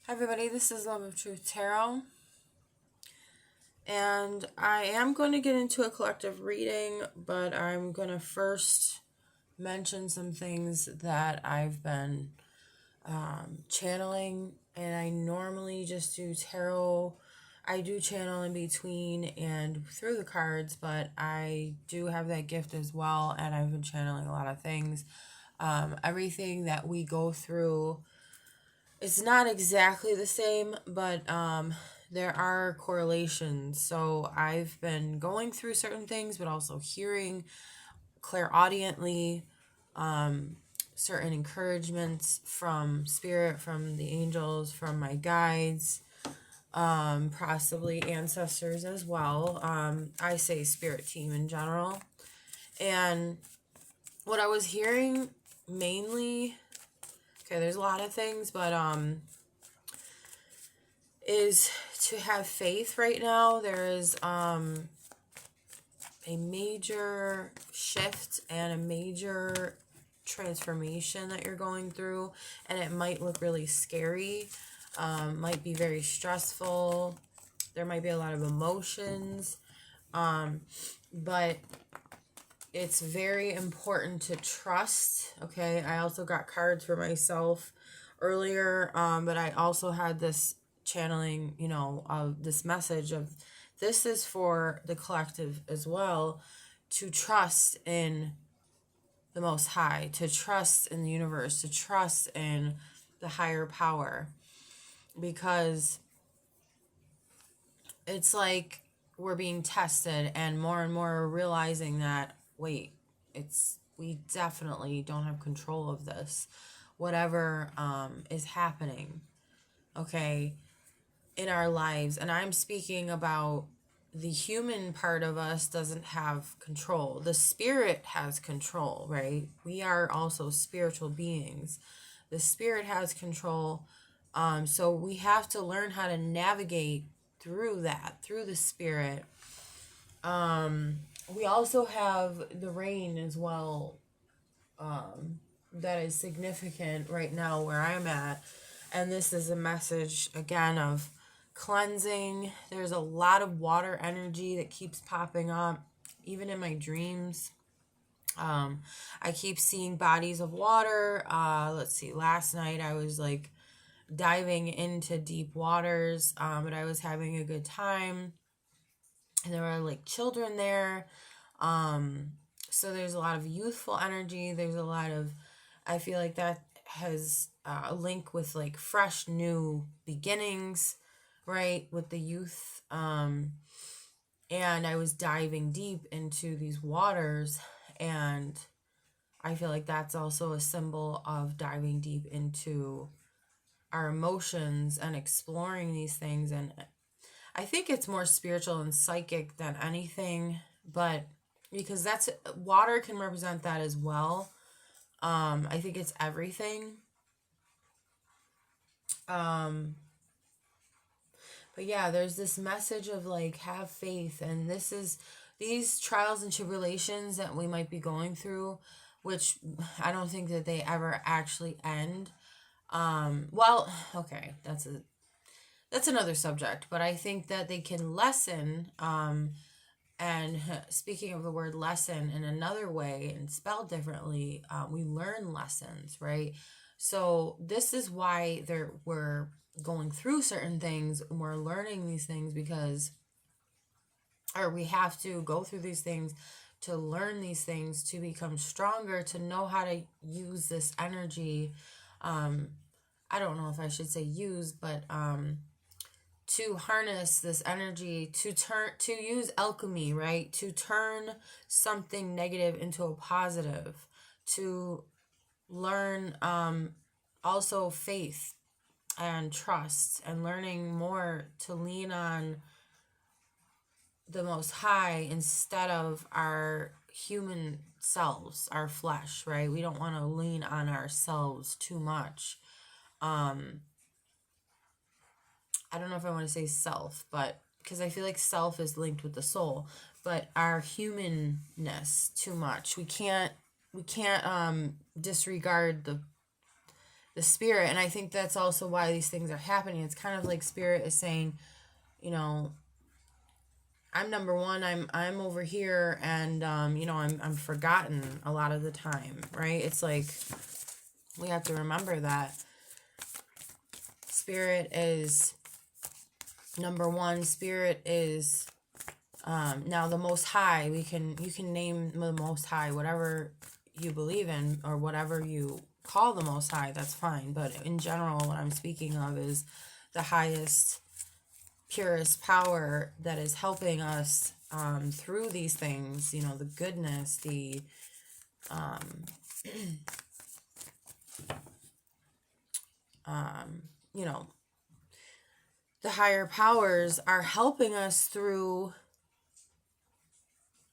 Hi everybody, this is Love of Truth Tarot, and I am going to get into a collective reading, but I'm going to first mention some things that I've been channeling, and I normally just do tarot. I do channel in between and through the cards, but I do have that gift as well, and I've been channeling a lot of things. Everything that we go through, it's not exactly the same, but there are correlations. So I've been going through certain things, but also hearing clairaudiently certain encouragements from spirit, from the angels, from my guides, possibly ancestors as well. I say spirit team in general. And what I was hearing mainly, okay, there's a lot of things, but is to have faith right now. There is a major shift and a major transformation that you're going through, and it might look really scary, might be very stressful. There might be a lot of emotions, but it's very important to trust. Okay, I also got cards for myself earlier, but I also had this channeling, of this message of this is for the collective as well, to trust in the Most High, to trust in the universe, to trust in the higher power, because it's like we're being tested, and more we're realizing that, wait, we definitely don't have control of this, whatever is happening, okay, in our lives. And I'm speaking about the human part of us doesn't have control. The spirit has control, right? We are also spiritual beings. The spirit has control. So we have to learn how to navigate through that, through the spirit. We also have the rain as well, that is significant right now where I'm at. And this is a message, again, of cleansing. There's a lot of water energy that keeps popping up, even in my dreams. I keep seeing bodies of water. Let's see, last night I was like diving into deep waters, but I was having a good time. And there were like children there. So there's a lot of youthful energy. There's a lot of, I feel like that has a link with like fresh new beginnings, right, with the youth. And I was diving deep into these waters, and I feel like that's also a symbol of diving deep into our emotions and exploring these things. And I think it's more spiritual and psychic than anything, but because that's, water can represent that as well. I think it's everything. But yeah, there's this message of like, have faith. And this is these trials and tribulations that we might be going through, which I don't think that they ever actually end. Well, okay, that's another subject, but I think that they can lessen. And speaking of the word lesson in another way and spelled differently, we learn lessons, right? So this is why we're going through certain things, and we're learning these things because, or we have to go through these things to learn these things, to become stronger, to know how to use this energy. I don't know if I should say use, but to harness this energy, to use alchemy, right, to turn something negative into a positive, to learn also faith and trust, and learning more to lean on the Most High instead of our human selves, our flesh, right? We don't want to lean on ourselves too much. I don't know if I want to say self, but because I feel like self is linked with the soul, but our humanness too much. We can't disregard the spirit. And I think that's also why these things are happening. It's kind of like spirit is saying, you know, I'm number one, I'm over here, and you know, I'm forgotten a lot of the time, right? It's like we have to remember that spirit is number one. Spirit is now the Most High. You can name the Most High whatever you believe in, or whatever you call the Most High, that's fine. But in general, what I'm speaking of is the highest, purest power that is helping us through these things, you know, the goodness, the you know, the higher powers are helping us through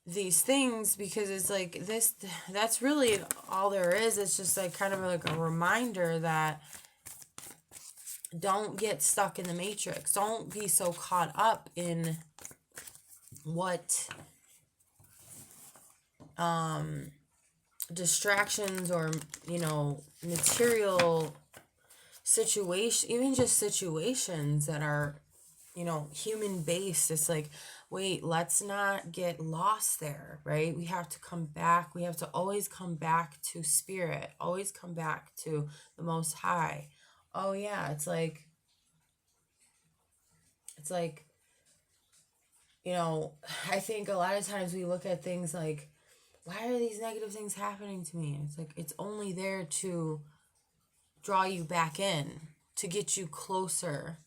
these things, because it's like this, that's really all there is. It's just like kind of like a reminder that don't get stuck in the matrix. Don't be so caught up in what distractions or, you know, material situation, even just situations that are, you know, human based. It's like, wait, let's not get lost there, right? We have to come back. We have to always come back to spirit, always come back to the Most High. Oh yeah, it's like, you know, I think a lot of times we look at things like, why are these negative things happening to me? It's like, it's only there to draw you back in, to get you closer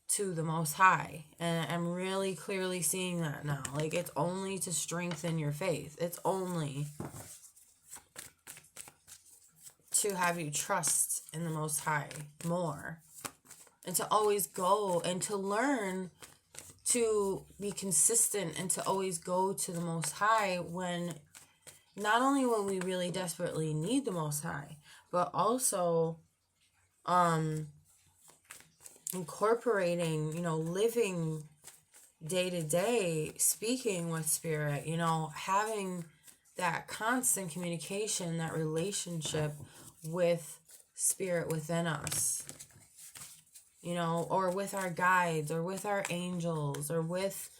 to the Most High. And I'm really clearly seeing that now. Like, it's only to strengthen your faith. It's only to have you trust in the Most High more, and to always go and to learn to be consistent, and to always go to the Most High when not only when we really desperately need the Most High, but also incorporating, you know, living day to day, speaking with spirit, you know, having that constant communication, that relationship with spirit within us, you know, or with our guides, or with our angels, or with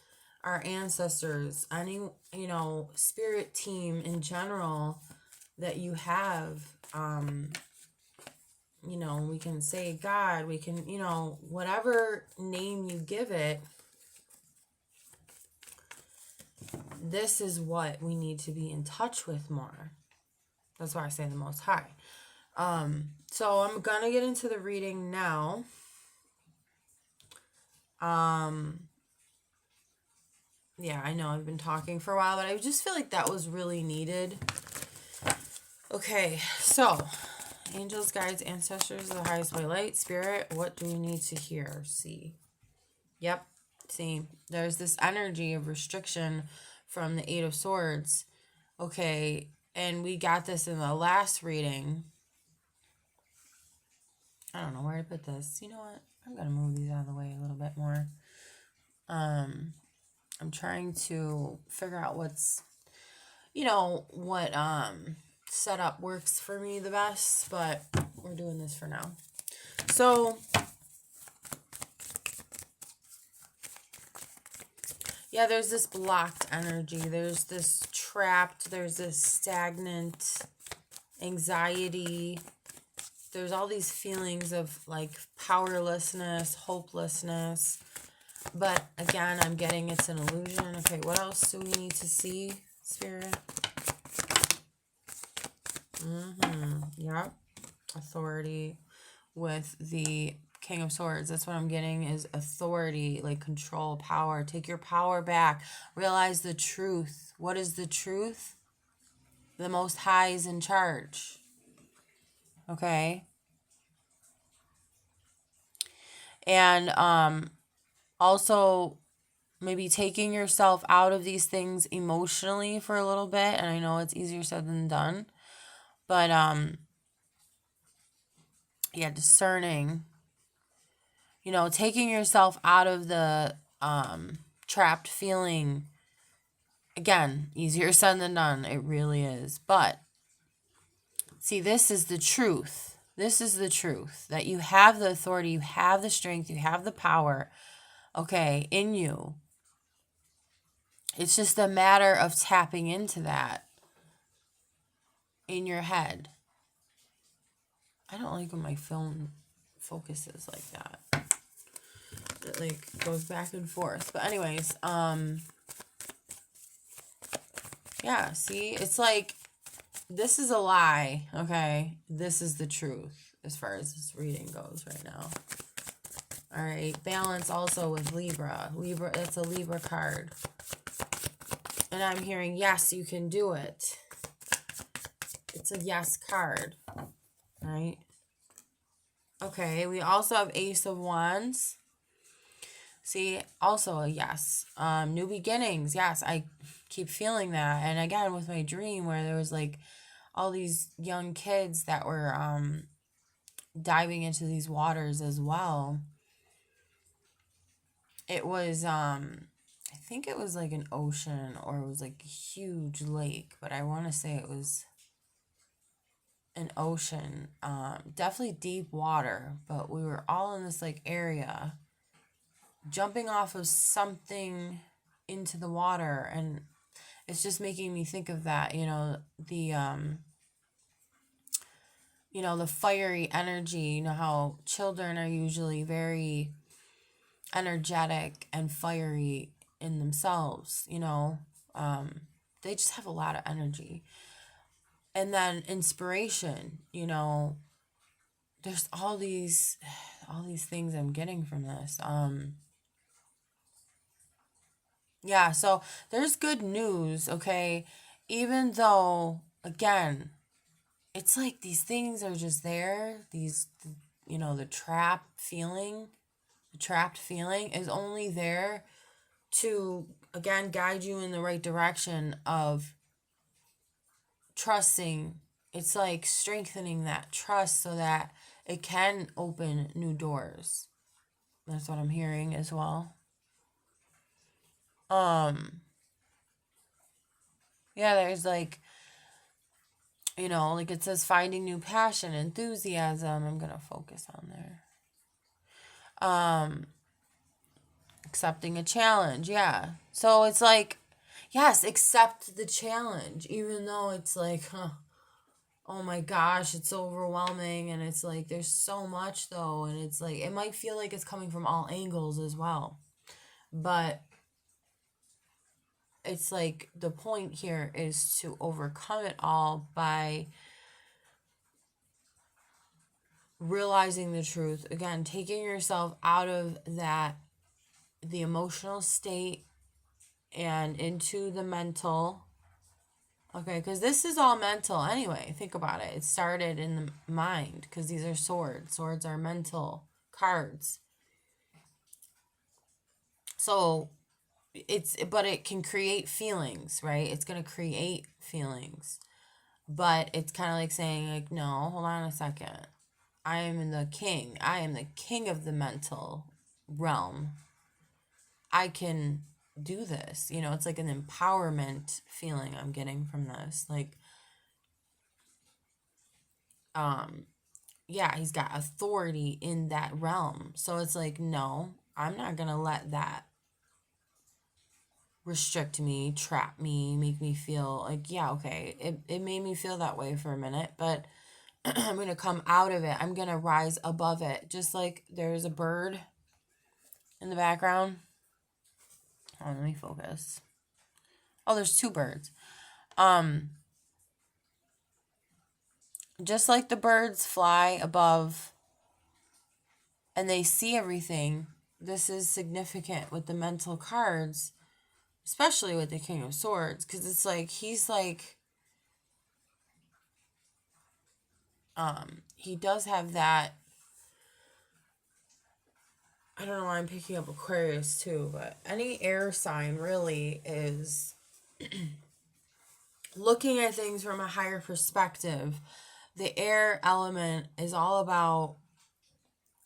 our ancestors, any, you know, spirit team in general that you have. You know, we can say God, we can, you know, whatever name you give it, this is what we need to be in touch with more. That's why I say the Most High. So I'm gonna get into the reading now. Yeah, I know I've been talking for a while, but I just feel like that was really needed. Okay, so angels, guides, ancestors, the highest way, light, spirit, what do we need to hear, see? Yep, see, there's this energy of restriction from the Eight of Swords. Okay, and we got this in the last reading. I don't know where to put this. You know what? I'm going to move these out of the way a little bit more. I'm trying to figure out what's, you know, what setup works for me the best, but we're doing this for now. So, yeah, there's this blocked energy. There's this trapped. There's this stagnant anxiety. There's all these feelings of like powerlessness, hopelessness. But again, I'm getting it's an illusion. Okay, what else do we need to see, Spirit? Yep. Authority with the King of Swords. That's what I'm getting, is authority, like control, power. Take your power back. Realize the truth. What is the truth? The Most High is in charge. Okay? And also maybe taking yourself out of these things emotionally for a little bit. And I know it's easier said than done. But yeah, discerning. You know, taking yourself out of the trapped feeling. Again, easier said than done. It really is. But see, this is the truth. This is the truth, that you have the authority, you have the strength, you have the power, okay, in you. It's just a matter of tapping into that in your head. I don't like when my phone focuses like that. It like goes back and forth. But anyways, yeah, see, it's like, this is a lie, okay? This is the truth as far as this reading goes right now. All right, balance also with Libra. Libra, that's a Libra card. And I'm hearing, yes, you can do it. It's a yes card, right? Okay, we also have Ace of Wands. See, also a yes. New beginnings, yes, I keep feeling that. And again, with my dream where there was like all these young kids that were diving into these waters as well. It was, I think it was like an ocean, or it was like a huge lake, but I want to say it was an ocean. Definitely deep water, but we were all in this like area, jumping off of something into the water, and it's just making me think of that, the fiery energy. You know how children are usually very energetic and fiery in themselves, they just have a lot of energy. And then inspiration, there's all these things I'm getting from this. Yeah, so there's good news, okay? Even though, again, it's like these things are just there. The trapped feeling is only there to, again, guide you in the right direction of trusting. It's like strengthening that trust so that it can open new doors. That's what I'm hearing as well. Yeah, there's like, like it says finding new passion, enthusiasm. I'm going to focus on there. Accepting a challenge. Yeah. So it's like, yes, accept the challenge, even though it's like, oh my gosh, it's overwhelming. And it's like, there's so much though. And it's like, it might feel like it's coming from all angles as well. But it's like the point here is to overcome it all by realizing the truth. Again, taking yourself out of the emotional state and into the mental. Okay, because this is all mental anyway. Think about it. It started in the mind, because these are swords. Swords are mental cards. So but it can create feelings, right? It's going to create feelings. But it's kind of like saying, like, no, hold on a second. I am the king. I am the king of the mental realm. I can do this. It's like an empowerment feeling I'm getting from this. Like, yeah, he's got authority in that realm. So it's like, no, I'm not going to let that restrict me, trap me, make me feel like, yeah, okay, it made me feel that way for a minute, but I'm going to come out of it. I'm going to rise above it. Just like there's a bird in the background. Oh, let me focus. Oh, there's two birds. Just like the birds fly above and they see everything, this is significant with the mental cards, especially with the King of Swords, because it's like he's like, he does have that. I don't know why I'm picking up Aquarius too, but any air sign really is looking at things from a higher perspective. The air element is all about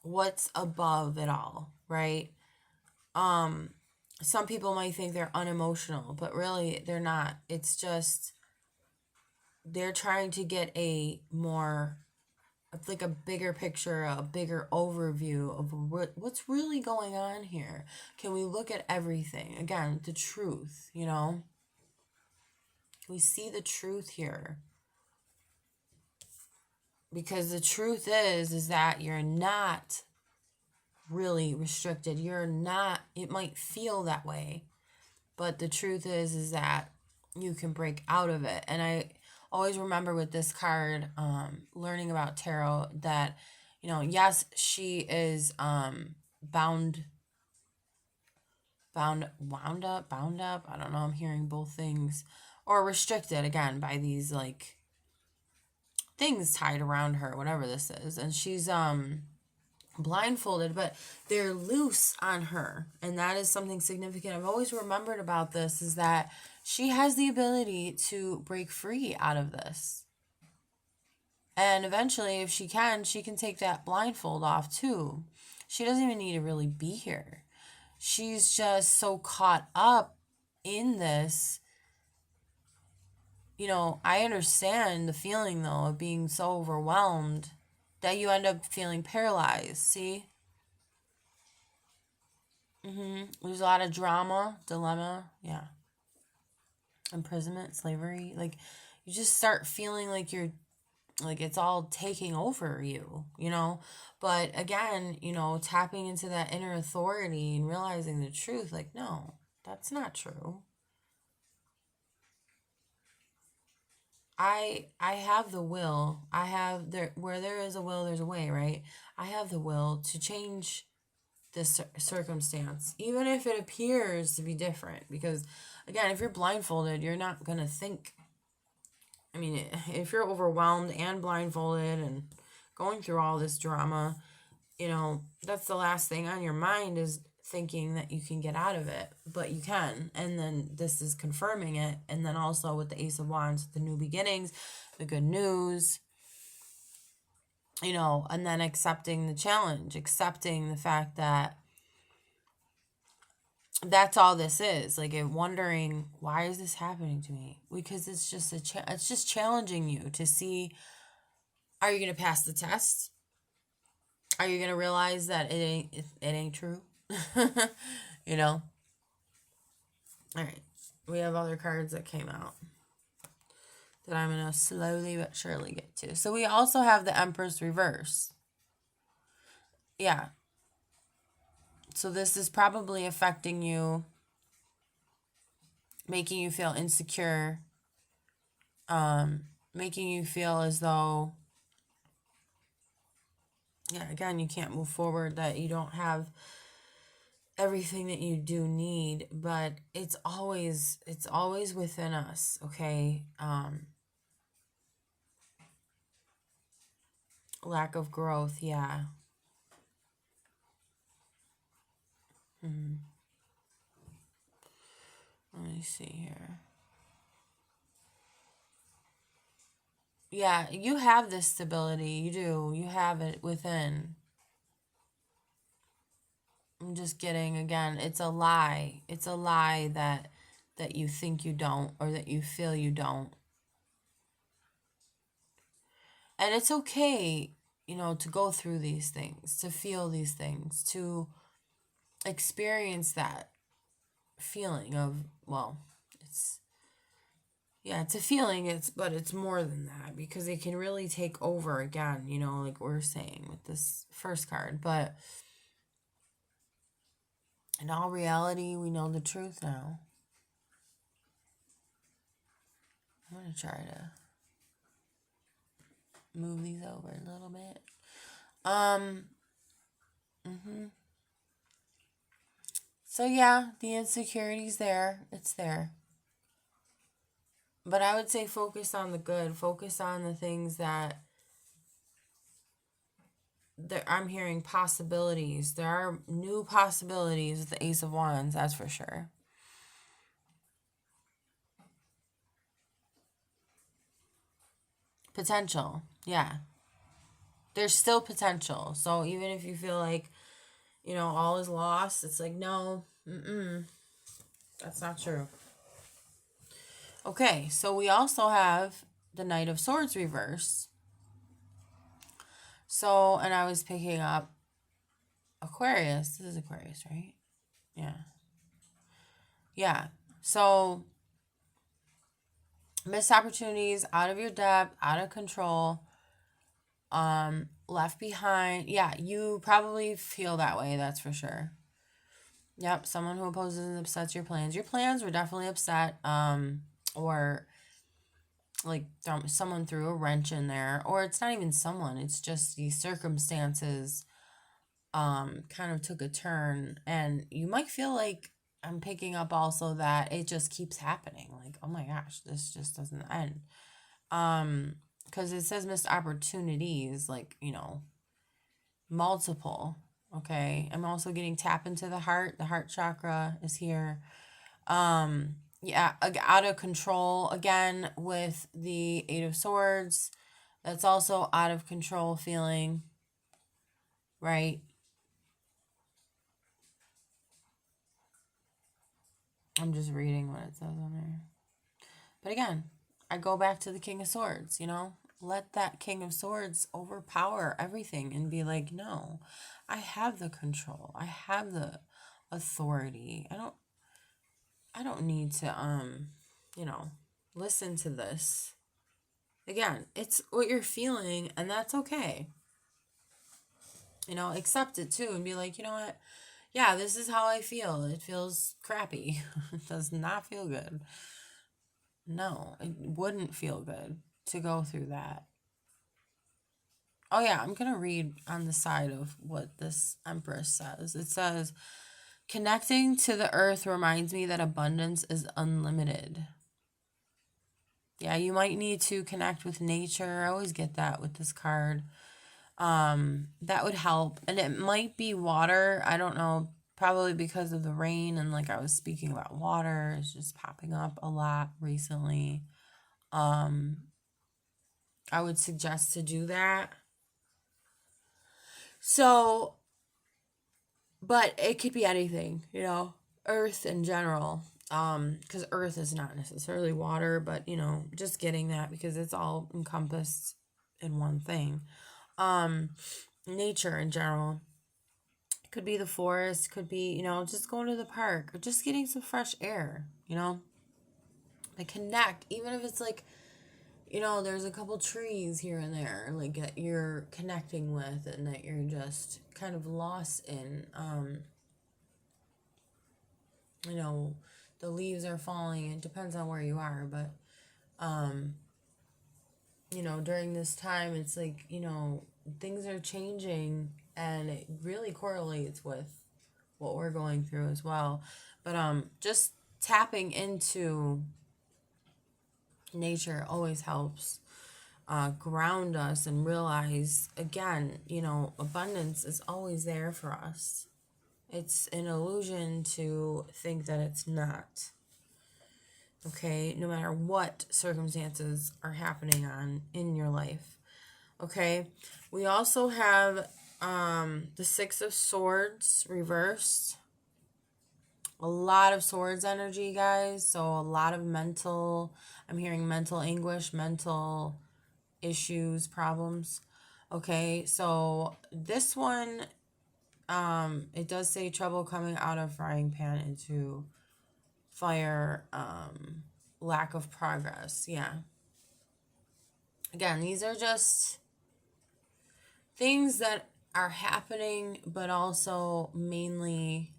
what's above it all, right? Some people might think they're unemotional, but really they're not. It's just they're trying to get a like a bigger picture, a bigger overview of what's really going on here. Can we look at everything? Again, the truth, you know? We see the truth here. Because the truth is that you're not really restricted. You're not, it might feel that way, but the truth is that you can break out of it. And I always remember with this card, learning about tarot, that, you know, yes, she is wound up, bound up. I don't know. I'm hearing both things, or restricted again by these like things tied around her, whatever this is, and she's blindfolded, but they're loose on her, and that is something significant. I've always remembered about this is that she has the ability to break free out of this. And eventually, if she can take that blindfold off too. She doesn't even need to really be here. She's just so caught up in this. You know, I understand the feeling though of being so overwhelmed that you end up feeling paralyzed. See? There's a lot of drama, dilemma, yeah. Imprisonment, slavery. Like, you just start feeling like you're, like it's all taking over you, you know? But again, you know, tapping into that inner authority and realizing the truth, like, no, that's not true. I have the will. I have there where there is a will, there's a way, right? I have the will to change this circumstance, even if it appears to be different. Because again, if you're blindfolded, you're not gonna think. I mean, if you're overwhelmed and blindfolded and going through all this drama, you know, that's the last thing on your mind is thinking that you can get out of it, but you can. And then this is confirming it. And then also with the Ace of Wands, the new beginnings, the good news, you know, and then accepting the challenge, accepting the fact that that's all this is. Like, wondering, why is this happening to me? Because it's just it's just challenging you to see, are you going to pass the test? Are you going to realize that it ain't true? You know? All right. We have other cards that came out that I'm going to slowly but surely get to. So we also have the Empress reverse. Yeah. So this is probably affecting you, making you feel insecure, making you feel as though, yeah, again, you can't move forward, that you don't have everything that you do need, but it's always within us, okay? Lack of growth, yeah. Let me see here. Yeah, you have this stability. You do. You have it within. I'm just getting, again, it's a lie. It's a lie that you think you don't, or that you feel you don't. And it's okay, you know, to go through these things, to feel these things, to experience that feeling of, well, it's a feeling, but it's more than that, because it can really take over again, you know, like we're saying with this first card. But in all reality, we know the truth now. I'm going to try to move these over a little bit. So yeah, the insecurity's there. It's there. But I would say focus on the good. Focus on the things that I'm hearing possibilities. There are new possibilities with the Ace of Wands, that's for sure. Potential, yeah. There's still potential. So even if you feel like, you know, all is lost, it's like, no, that's not true. Okay, so we also have the Knight of Swords reverse. So, and I was picking up Aquarius. This is Aquarius, right? Yeah. Yeah. So, missed opportunities, out of your depth, out of control, left behind. Yeah, you probably feel that way, that's for sure. Yep, someone who opposes and upsets your plans. Your plans were definitely upset, or like someone threw a wrench in there, or it's not even someone, it's just these circumstances kind of took a turn, and you might feel like I'm picking up also that it just keeps happening. Like, oh my gosh, this just doesn't end. Because it says missed opportunities, like, multiple. Okay. I'm also getting tap into the heart. The heart chakra is here. Yeah, out of control again with the Eight of Swords. That's also out of control feeling, right? I'm just reading what it says on there. But again, I go back to the King of Swords, Let that King of Swords overpower everything and be like, no, I have the control. I have the authority. I don't need to listen to this. Again, it's what you're feeling, and that's okay. Accept it too and be like, you know what? Yeah, this is how I feel. It feels crappy. It does not feel good. No, it wouldn't feel good to go through that. Oh yeah, I'm going to read on the side of what this Empress says. It says, connecting to the earth reminds me that abundance is unlimited. Yeah, you might need to connect with nature. I always get that with this card. That would help. And it might be water. I don't know, probably because of the rain, and like I was speaking about water, it's just popping up a lot recently. I would suggest to do that. So, but it could be anything, earth in general. Because earth is not necessarily water, but just getting that because it's all encompassed in one thing. Nature in general. It could be the forest, could be, just going to the park or just getting some fresh air, Like connect, even if it's like, there's a couple trees here and there, like that you're connecting with and that you're just kind of lost in. The leaves are falling. It depends on where you are, but, during this time, it's like, things are changing, and it really correlates with what we're going through as well. But just tapping into nature always helps ground us and realize, again, abundance is always there for us. It's an illusion to think that it's not. Okay, no matter what circumstances are happening in your life. Okay, we also have the Six of Swords reversed. A lot of swords energy, guys. So a lot of I'm hearing mental anguish, mental issues, problems. Okay, so this one, it does say trouble coming out of frying pan into fire, lack of progress. Yeah. Again, these are just things that are happening, but also mainly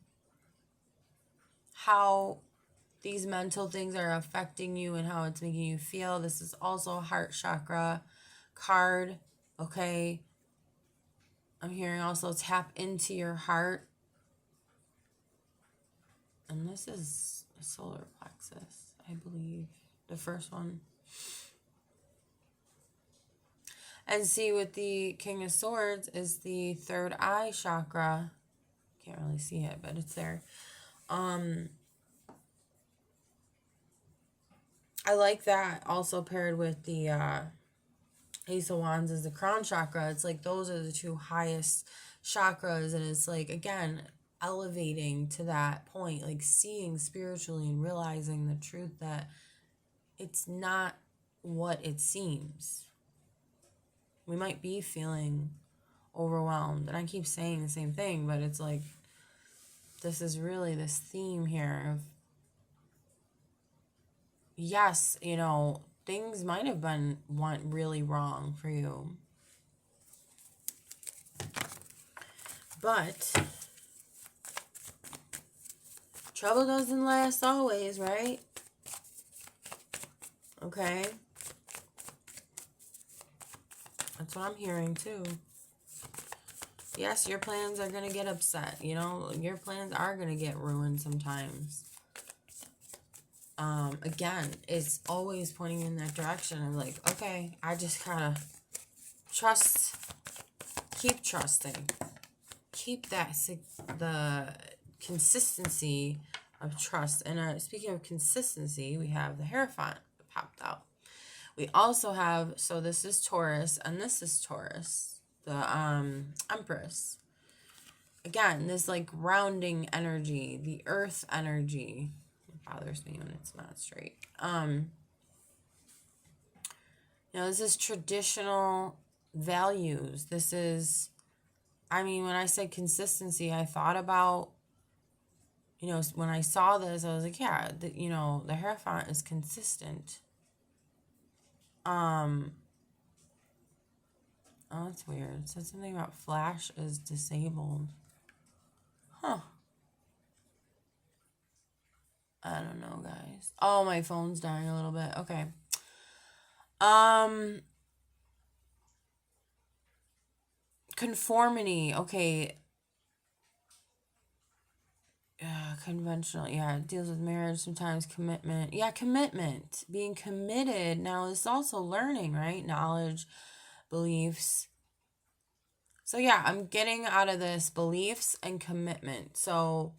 how these mental things are affecting you and how it's making you feel. This is also a heart chakra card, okay? I'm hearing also tap into your heart. And this is a solar plexus, I believe. The first one. And see, with the King of Swords is the third eye chakra. Can't really see it, but it's there. I like that also paired with the Ace of Wands is the crown chakra. It's like those are the two highest chakras, and it's like, again, elevating to that point, like seeing spiritually and realizing the truth that it's not what it seems. We might be feeling overwhelmed. And I keep saying the same thing, but it's like, this is really this theme here of, yes, you know, things might have been really wrong for you. But trouble doesn't last always, right? Okay. That's what I'm hearing too. Yes, your plans are going to get upset. You know, your plans are going to get ruined sometimes. Again, it's always pointing in that direction of like, okay, I just gotta trust, keep trusting, keep that, the consistency of trust. And speaking of consistency, we have the Hierophant that popped out. We also have, so this is Taurus, and this is Taurus, the Empress. Again, this like grounding energy, the earth energy. Bothers me when it's not straight. You know, this is traditional values. This is, I mean, when I said consistency, I thought about, you know, when I saw this, I was like, yeah, you know, the Hierophant is consistent. Oh, that's weird. It said something about flash is disabled. Huh. I don't know, guys. Oh, my phone's dying a little bit. Okay. Conformity. Okay. Conventional. Yeah, it deals with marriage sometimes. Commitment. Yeah, commitment. Being committed. Now, it's also learning, right? Knowledge, beliefs. So, yeah, I'm getting out of this beliefs and commitment. So,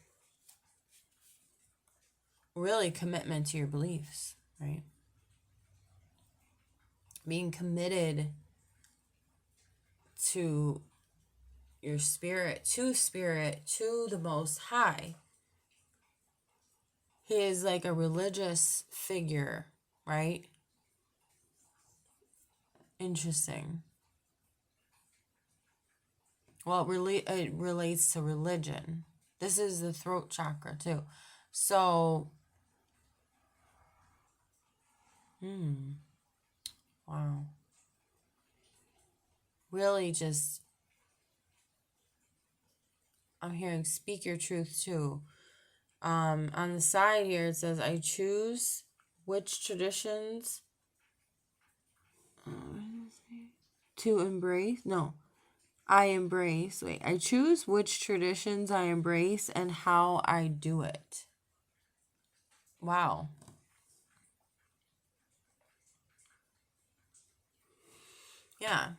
really commitment to your beliefs, right? Being committed to your spirit, to the Most High. He is like a religious figure, right? Interesting. Well, it relates to religion. This is the throat chakra too. So, wow. Really just, I'm hearing speak your truth too. On the side here, it says, I choose which traditions to embrace. No, I embrace. Wait, I choose which traditions I embrace and how I do it. Wow. Yeah.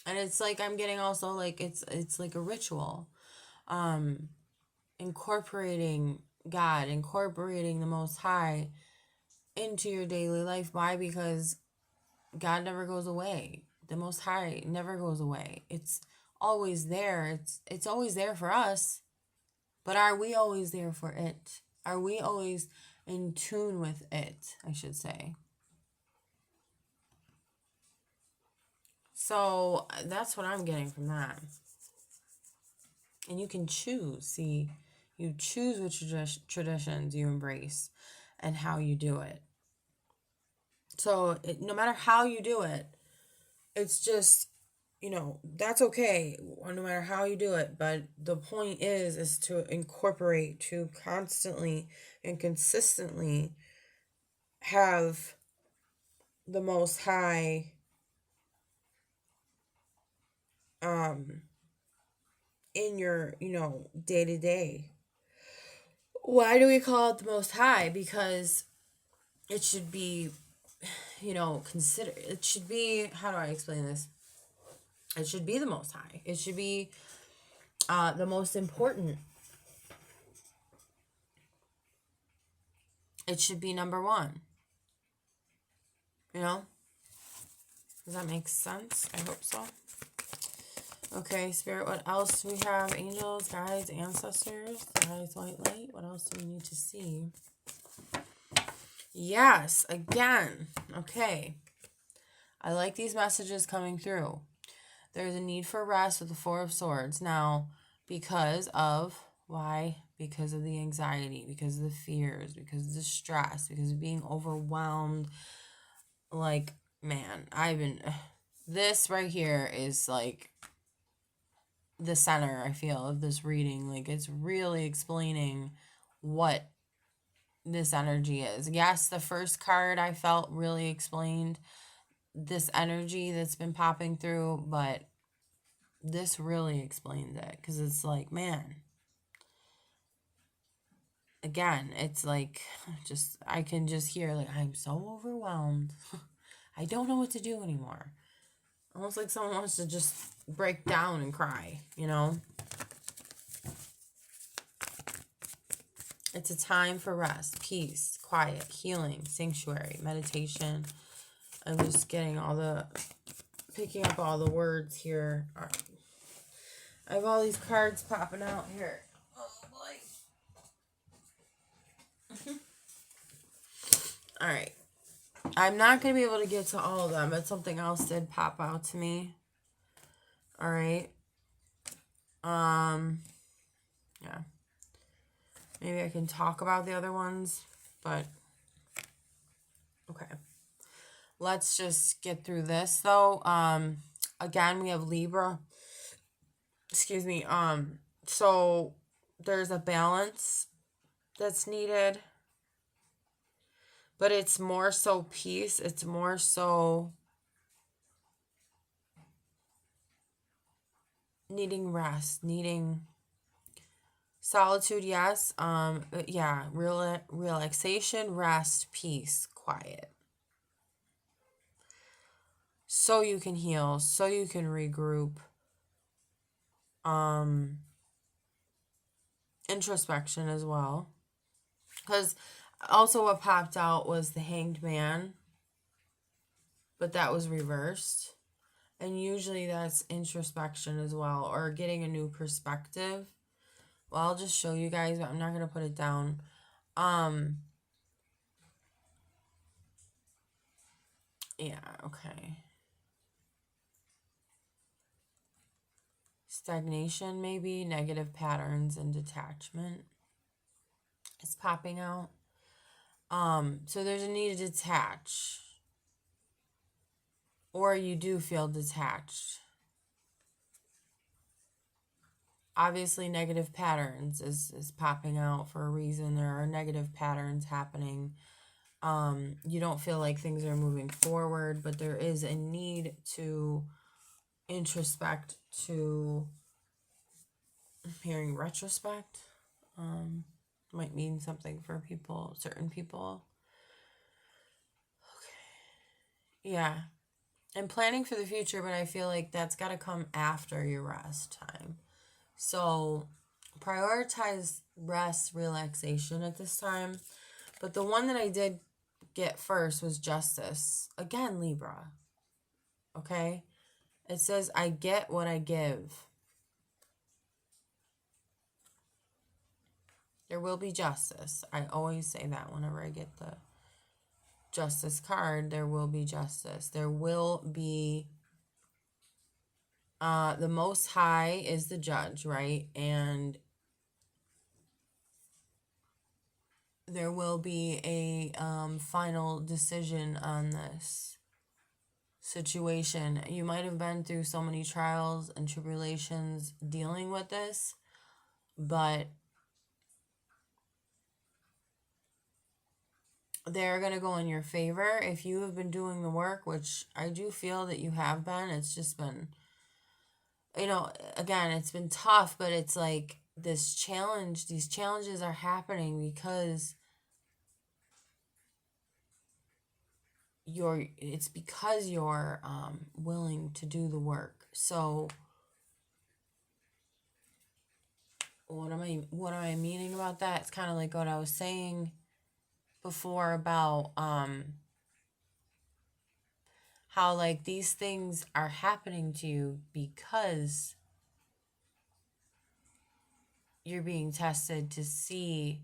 And it's like I'm getting also like it's like a ritual. Incorporating God, incorporating the Most High into your daily life. Why? Because God never goes away. The Most High never goes away. It's always there. It's always there for us. But are we always there for it? Are we always in tune with it, I should say? So that's what I'm getting from that. And you can choose. See, you choose which traditions you embrace and how you do it. So no matter how you do it, it's just, you know, that's okay, no matter how you do it. But the point is to incorporate, to constantly and consistently have the Most High in your, you know, day to day. Why do we call it the Most High? Because it should be, you know, it should be, how do I explain this? It should be the Most High. It should be the most important. It should be number one. You know? Does that make sense? I hope so. Okay, Spirit, what else do we have? Angels, guides, ancestors, guides, white light. What else do we need to see? Yes, again. Okay. I like these messages coming through. There's a need for rest with the Four of Swords. Now, because of, why? Because of the anxiety, because of the fears, because of the stress, because of being overwhelmed. Like, man, this right here is like the center, I feel, of this reading. Like, it's really explaining what this energy is. Yes, the first card I felt really explained this energy that's been popping through, but this really explains it, because it's like, man, again, it's like, I can just hear, like, I'm so overwhelmed. I don't know what to do anymore. Almost like someone wants to just break down and cry, you know? It's a time for rest, peace, quiet, healing, sanctuary, meditation. I'm just getting picking up all the words here. I have all these cards popping out here. Oh, boy. All right. I'm not going to be able to get to all of them, but something else did pop out to me. All right. Yeah. Maybe I can talk about the other ones, but okay. Let's just get through this, though. Again, we have Libra. Excuse me. So there's a balance that's needed, but it's more so peace. It's more so needing rest, needing solitude, yes. Yeah, relaxation, rest, peace, quiet. So you can heal, so you can regroup. Introspection as well. Because also what popped out was the Hanged Man, but that was reversed. And usually that's introspection as well, or getting a new perspective. Well, I'll just show you guys, but I'm not going to put it down. Yeah, okay. Stagnation, maybe, negative patterns and detachment is popping out. So there's a need to detach. Or you do feel detached. Obviously, negative patterns is popping out for a reason. There are negative patterns happening. You don't feel like things are moving forward, but there is a need to introspect, to, I'm hearing retrospect. Might mean something for people, certain people. Okay. Yeah. And planning for the future, but I feel like that's got to come after your rest time. So prioritize rest, relaxation at this time. But the one that I did get first was justice. Again, Libra. Okay? It says, I get what I give. There will be justice. I always say that whenever I get the justice card. There will be justice. There will be... the Most High is the judge, right? And there will be a final decision on this situation. You might have been through so many trials and tribulations dealing with this, but they're going to go in your favor if you have been doing the work, which I do feel that you have been. It's just been, again, it's been tough, but it's like these challenges are happening because you're willing to do the work. So what am I meaning about that? It's kind of like what I was saying before about how like these things are happening to you because you're being tested to see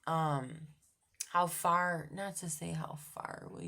how far, not to say how far will